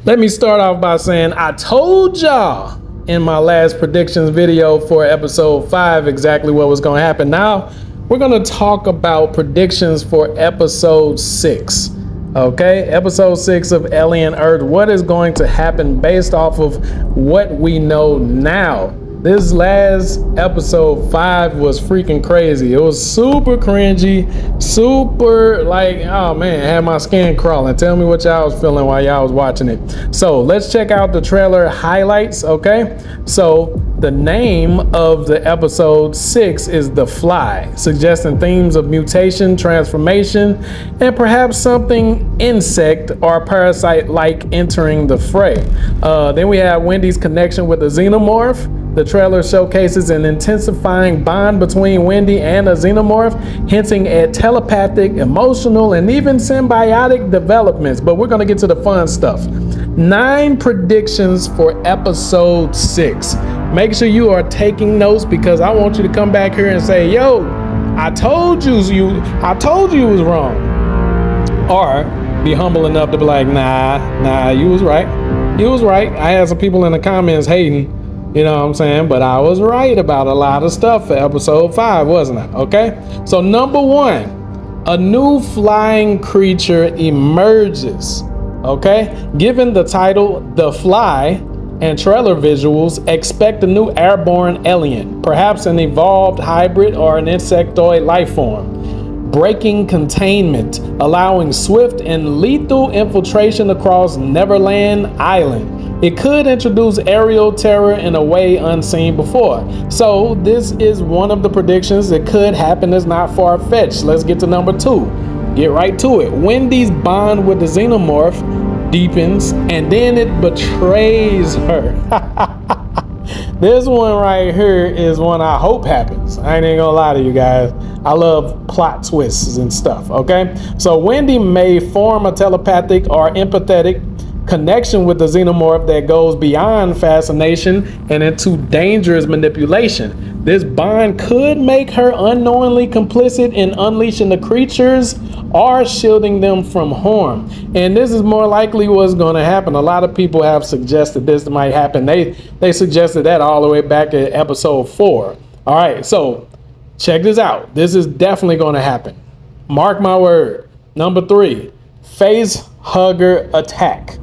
Let me start off by saying I told y'all in my last predictions video for episode 5 exactly what was going to happen. Now we're going to talk about predictions for episode 6. Okay, episode 6 of Alien Earth. What is going to happen based off of what we know now? This last episode 5 was freaking crazy. It was super cringy, super like, oh man, I had my skin crawling. Tell me what y'all was feeling while y'all was watching it. So let's check out the trailer highlights, okay? So the name of the episode 6 is The Fly, suggesting themes of mutation, transformation, and perhaps something insect or parasite-like entering the fray. Then we have Wendy's connection with the Xenomorph. The trailer showcases an intensifying bond between Wendy and a Xenomorph, hinting at telepathic, emotional, and even symbiotic developments. But we're going to get to the fun stuff. 9 predictions for episode 6. Make sure you are taking notes because I want you to come back here and say, yo, I told you was wrong. Or be humble enough to be like, nah, you was right. You was right. I had some people in the comments hating. You know what I'm saying? But I was right about a lot of stuff for episode 5, wasn't I? Okay. So number 1, a new flying creature emerges. Okay. Given the title, The Fly, and trailer visuals, expect a new airborne alien, perhaps an evolved hybrid or an insectoid life form. Breaking containment, allowing swift and lethal infiltration across Neverland Island. It could introduce aerial terror in a way unseen before. So this is one of the predictions that could happen. It's not far-fetched. Let's get to number 2. Get right to it. Wendy's bond with the Xenomorph deepens and then it betrays her. This one right here is one I hope happens. I ain't gonna lie to you guys. I love plot twists and stuff, okay? So Wendy may form a telepathic or empathetic connection with the Xenomorph that goes beyond fascination and into dangerous manipulation. This bond could make her unknowingly complicit in unleashing the creatures or shielding them from harm. And this is more likely what's going to happen. A lot of people have suggested this might happen. They suggested that all the way back at episode 4. All right, so check this out. This is definitely going to happen. Mark my word. Number 3, face hugger attack.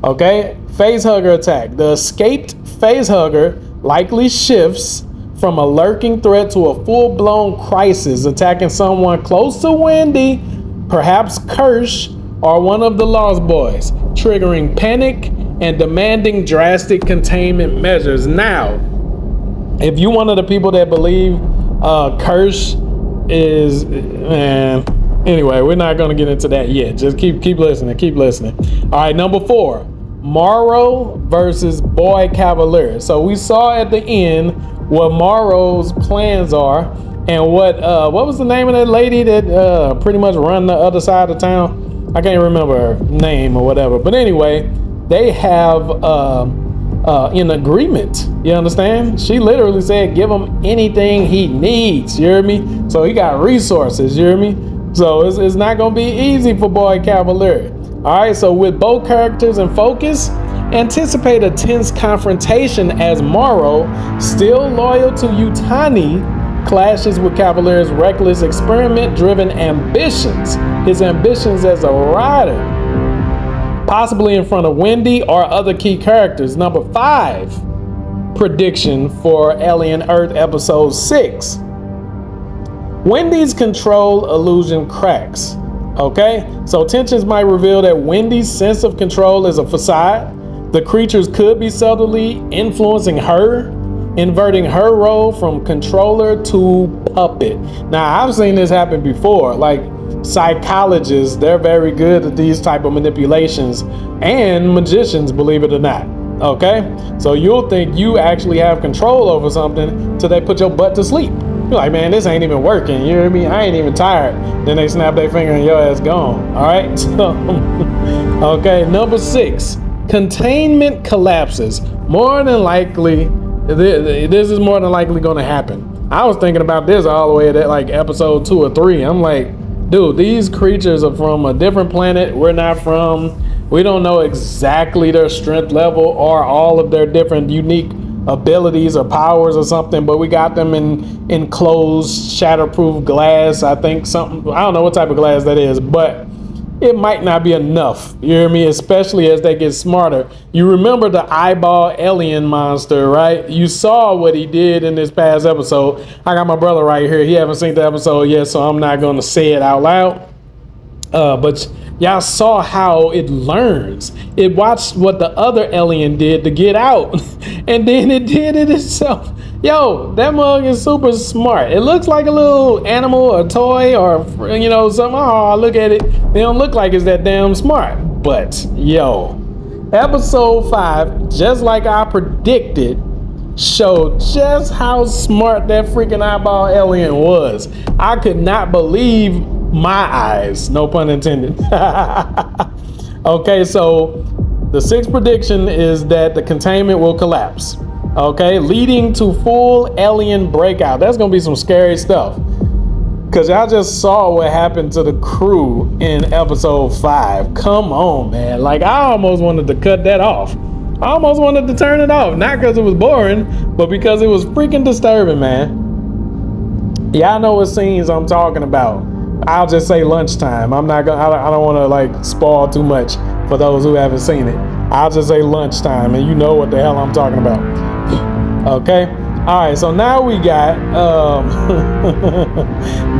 Okay, face hugger attack. The escaped face hugger likely shifts from a lurking threat to a full-blown crisis, attacking someone close to Wendy, perhaps Kirsch or one of the Lost Boys, triggering panic and demanding drastic containment measures. Now, if you one of the people that believe Kirsch is, man, anyway, we're not going to get into that yet. Just keep listening. All right, number 4, Morrow versus Boy Cavalier. So we saw at the end what Morrow's plans are and what was the name of that lady that pretty much run the other side of town? I can't remember her name or whatever. But anyway, they have an agreement. You understand? She literally said, give him anything he needs. You hear me? So he got resources. You hear me? So it's not going to be easy for Boy Cavalier. All right, so with both characters in focus, anticipate a tense confrontation as Morrow, still loyal to Yutani, clashes with Cavalier's reckless experiment-driven ambitions, his ambitions as a rider, possibly in front of Wendy or other key characters. Number 5, prediction for Alien Earth episode 6. Wendy's control illusion cracks. Okay, so tensions might reveal that Wendy's sense of control is a facade. The creatures could be subtly influencing her, inverting her role from controller to puppet. Now, I've seen this happen before. Like psychologists, they're very good at these type of manipulations, and magicians, believe it or not. Okay, so you'll think you actually have control over something till they put your butt to sleep. You're like, man, this ain't even working. You hear me? I ain't even tired. Then they snap their finger and your ass gone. All right. So, okay. Number 6, containment collapses. More than likely, this is more than likely going to happen. I was thinking about this all the way at like episode 2 or 3. I'm like, dude, these creatures are from a different planet we're not from. We don't know exactly their strength level or all of their different unique abilities or powers or something, but we got them in enclosed shatterproof glass. I think something, I don't know what type of glass that is, but it might not be enough. You hear me? Especially as they get smarter. You remember the eyeball alien monster, right? You saw what he did in this past episode. I got my brother right here. He haven't seen the episode yet, so I'm not going to say it out loud. But y'all saw how it learns. It watched what the other alien did to get out, and then it did it itself. Yo, that mug is super smart. It looks like a little animal or toy or, you know, something. Oh, look at it. They don't look like it's that damn smart. But, yo, episode 5, just like I predicted, showed just how smart that freaking eyeball alien was. I could not believe my eyes. No pun intended. Okay, so the 6th prediction is that the containment will collapse. Okay, leading to full alien breakout. That's gonna be some scary stuff, because y'all just saw what happened to the crew in episode 5. Come on, man. Like, I almost wanted to cut that off. I almost wanted to turn it off, not because it was boring, but because it was freaking disturbing, man. Y'all know what scenes I'm talking about. I'll just say lunchtime. I'm not gonna, I don't want to like spoil too much for those who haven't seen it. I'll just say lunchtime, and you know what the hell I'm talking about. Okay, all right, so now we got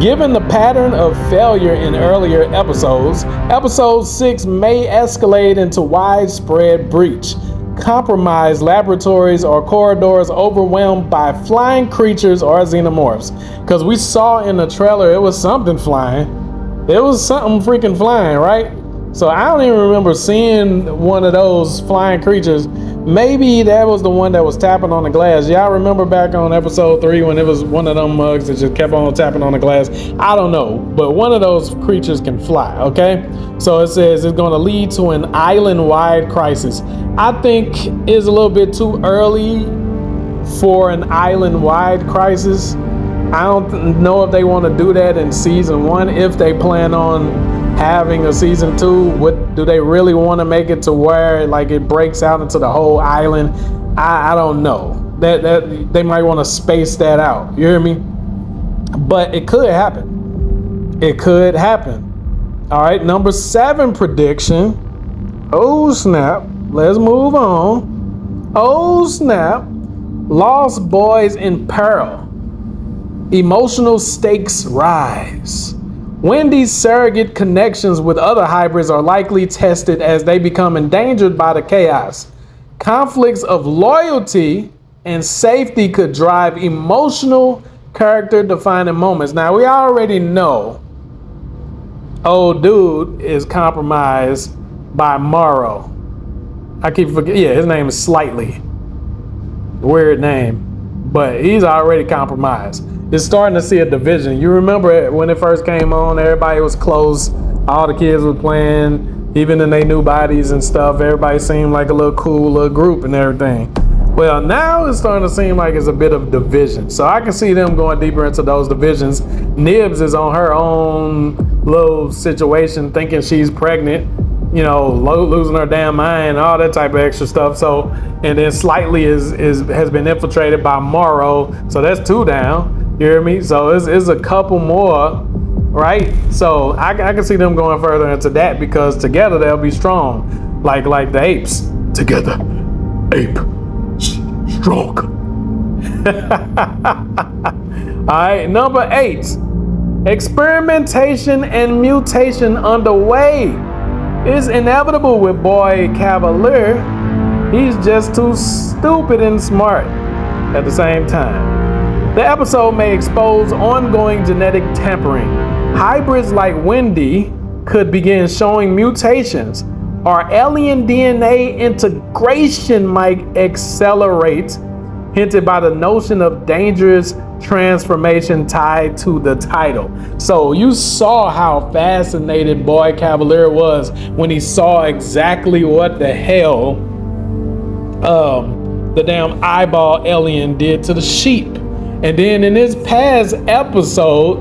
given the pattern of failure in earlier episodes, episode 6 may escalate into widespread breach. Compromised laboratories or corridors overwhelmed by flying creatures or xenomorphs. Because we saw in the trailer it was something flying. It was something freaking flying, right? So I don't even remember seeing one of those flying creatures. Maybe that was the one that was tapping on the glass. Y'all remember back on episode 3 when it was one of them mugs that just kept on tapping on the glass? I don't know, but one of those creatures can fly, okay? So it says it's going to lead to an island-wide crisis. I think it's a little bit too early for an island-wide crisis. I don't know if they want to do that in season 1. If they plan on having a season 2, what do they really want to make it to where like it breaks out into the whole island? I don't know. That they might want to space that out. You hear me? But it could happen. It could happen. All right, number 7 prediction. Oh snap. Let's move on. Oh snap. Lost boys in peril. Emotional stakes rise. Wendy's surrogate connections with other hybrids are likely tested as they become endangered by the chaos. Conflicts of loyalty and safety could drive emotional, character-defining moments. Now, we already know old dude is compromised by Morrow. I keep forgetting. Yeah, his name is Slightly. Weird name. But he's already compromised. It's starting to see a division. You remember when it first came on, everybody was close. All the kids were playing, even in their new bodies and stuff. Everybody seemed like a little cool little group and everything. Well, now it's starting to seem like it's a bit of division. So I can see them going deeper into those divisions. Nibs is on her own little situation, thinking she's pregnant, you know, losing her damn mind, all that type of extra stuff. So, and then Slightly has been infiltrated by Morrow. So that's 2 down. You hear me? So it's a couple more, right? So I can see them going further into that, because together they'll be strong, like the apes. Together, ape strong. All right, number 8, experimentation and mutation underway. It's inevitable with boy Cavalier. He's just too stupid and smart at the same time. The episode may expose ongoing genetic tampering. Hybrids like Wendy could begin showing mutations, or alien DNA integration might accelerate, hinted by the notion of dangerous transformation tied to the title. So you saw how fascinated boy Cavalier was when he saw exactly what the hell the damn eyeball alien did to the sheep. And then in this past episode,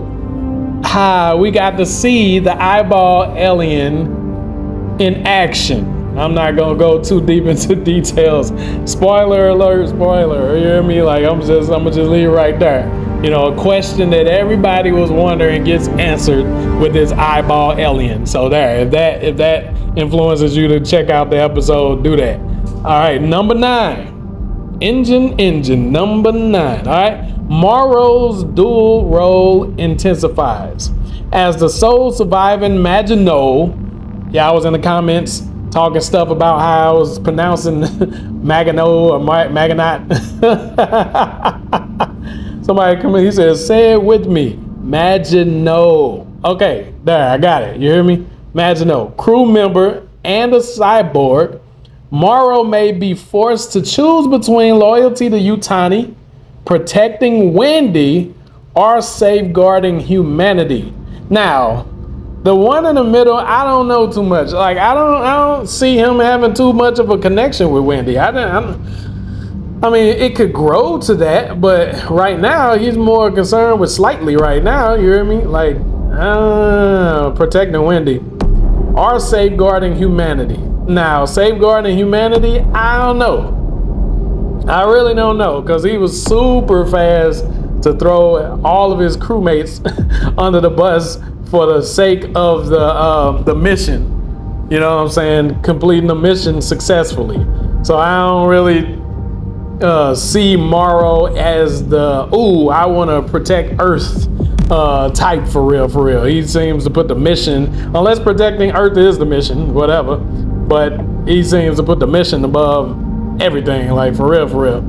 we got to see the eyeball alien in action. I'm not gonna go too deep into details. Spoiler alert, spoiler. You hear me? Like I'm gonna just leave it right there. You know, a question that everybody was wondering gets answered with this eyeball alien. So there, if that influences you to check out the episode, do that. All right, number 9. Engine number 9. All right. Morrow's dual role intensifies. As the sole surviving Maginot, I was in the comments talking stuff about how I was pronouncing Maginot or Maginot. Somebody come in, he says, say it with me, Maginot. Okay, there, I got it. You hear me? Maginot, crew member and a cyborg. Morrow may be forced to choose between loyalty to Yutani, protecting Wendy, or safeguarding humanity. Now, the one in the middle, I don't know too much. Like I don't see him having too much of a connection with Wendy. I mean, it could grow to that, but right now he's more concerned with slightly right now. You hear me? Like protecting Wendy or safeguarding humanity. Now, safeguarding humanity, I don't know. I really don't know, because he was super fast to throw all of his crewmates under the bus for the sake of the mission. You know what I'm saying? Completing the mission successfully. So I don't really see Morrow as the I want to protect Earth type for real. He seems to put the mission, unless protecting Earth is the mission, whatever. But he seems to put the mission above everything, like for real.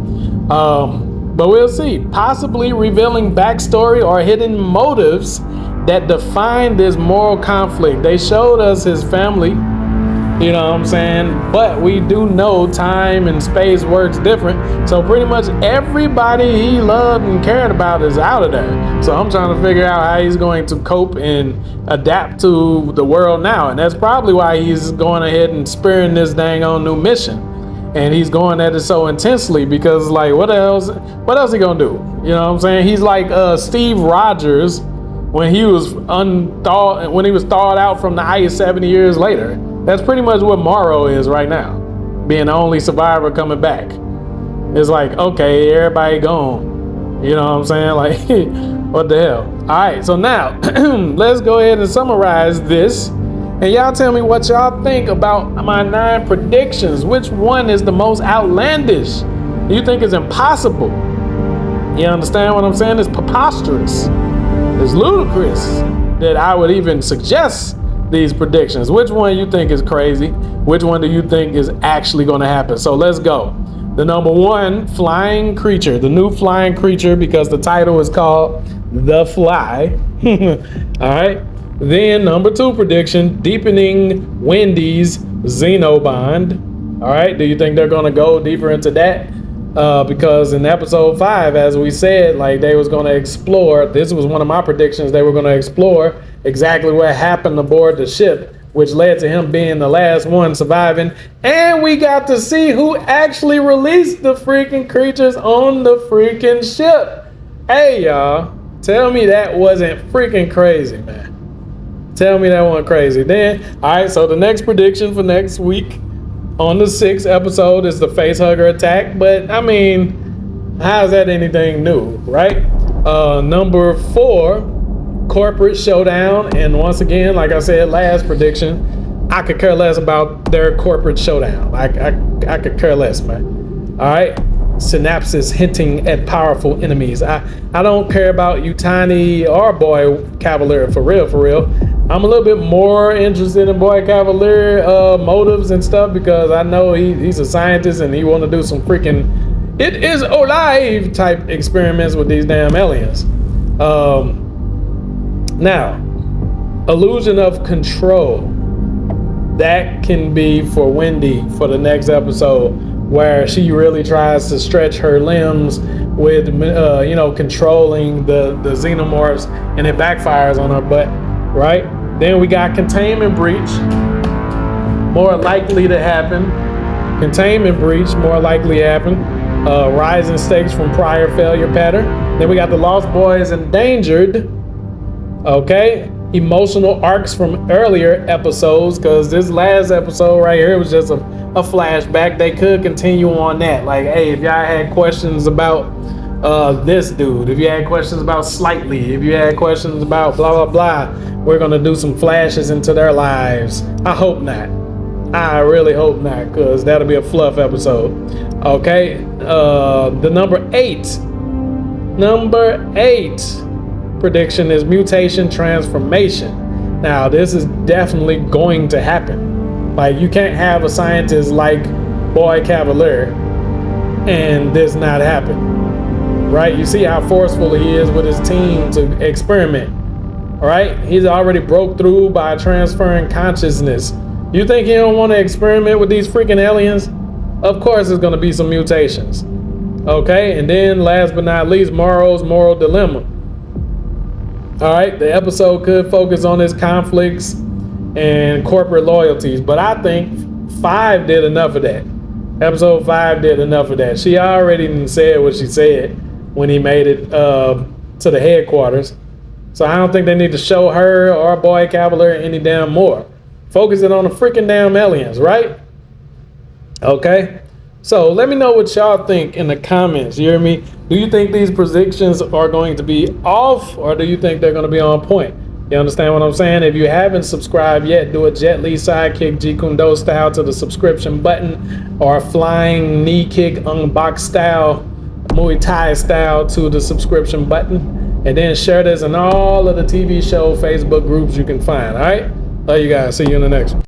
But we'll see. Possibly revealing backstory or hidden motives that define this moral conflict. They showed us his family, you know what I'm saying? But we do know time and space works different. So pretty much everybody he loved and cared about is out of there. So I'm trying to figure out how he's going to cope and adapt to the world now. And that's probably why he's going ahead and spearing this dang on new mission. And he's going at it so intensely because, like, what else he gonna do? You know what I'm saying? He's like Steve Rogers when he was thawed out from the ice 70 years later. That's pretty much what Morrow is right now, being the only survivor coming back. It's like, okay, everybody gone. You know what I'm saying? Like, what the hell? All right, so now let's go ahead and summarize this. And y'all tell me what y'all think about my 9 predictions. Which one is the most outlandish? You think it's impossible? You understand what I'm saying? It's preposterous. It's ludicrous that I would even suggest these predictions. Which one you think is crazy? Which one do you think is actually going to happen? So let's go. The number 1 flying creature, the new flying creature, because the title is called The Fly. All right. Then number 2 prediction, deepening Wendy's Xenobond. All right, do you think they're gonna go deeper into that? Because in episode 5, as we said, like they was gonna explore, this was one of my predictions, they were gonna explore exactly what happened aboard the ship, which led to him being the last one surviving. And we got to see who actually released the freaking creatures on the freaking ship. Hey y'all, tell me that wasn't freaking crazy, man. Tell me that one crazy. Then, all right, so the next prediction for next week on the 6th episode is the facehugger attack. But, I mean, how is that anything new, right? Number 4, corporate showdown. And once again, like I said, last prediction, I could care less about their corporate showdown. I could care less, man. All right. Synapses hinting at powerful enemies. I don't care about Yutani or Boy Cavalier for real. I'm a little bit more interested in Boy Cavalier motives and stuff because I know he's a scientist and he want to do some freaking it is alive type experiments with these damn aliens. Now, illusion of control. That can be for Wendy for the next episode, where she really tries to stretch her limbs with, controlling the Xenomorphs, and it backfires on her butt, right? Then we got containment breach, more likely to happen. Containment breach, more likely to happen. Rising stakes from prior failure pattern. Then we got the Lost Boys endangered. Okay, emotional arcs from earlier episodes, because this last episode right here was just a flashback. They could continue on that. Like, hey, if y'all had questions about this dude, if you had questions about Slightly, if you had questions about blah blah blah, we're gonna do some flashes into their lives. I hope not. I really hope not, because that'll be a fluff episode. Okay, the number eight prediction is mutation transformation. Now, this is definitely going to happen. Like, you can't have a scientist like Boy Cavalier and this not happen, right? You see how forceful he is with his team to experiment, all right? He's already broke through by transferring consciousness. You think he don't want to experiment with these freaking aliens? Of course there's going to be some mutations. Okay, and then last but not least, Morrow's moral dilemma. All right, the episode could focus on his conflicts and corporate loyalties, but I think 5 did enough of that. Episode 5 did enough of that. She already said what she said when he made it to the headquarters. So I don't think they need to show her or Boy Cavalier any damn more. Focusing on the freaking damn aliens, right? Okay. So let me know what y'all think in the comments. You hear me? Do you think these predictions are going to be off, or do you think they're going to be on point? You understand what I'm saying? If you haven't subscribed yet, do a Jet Li sidekick Jeet Kune Do style to the subscription button, or flying knee kick unbox style, Muay Thai style to the subscription button, and then share this in all of the TV show Facebook groups you can find. All right? Love you guys. See you in the next one.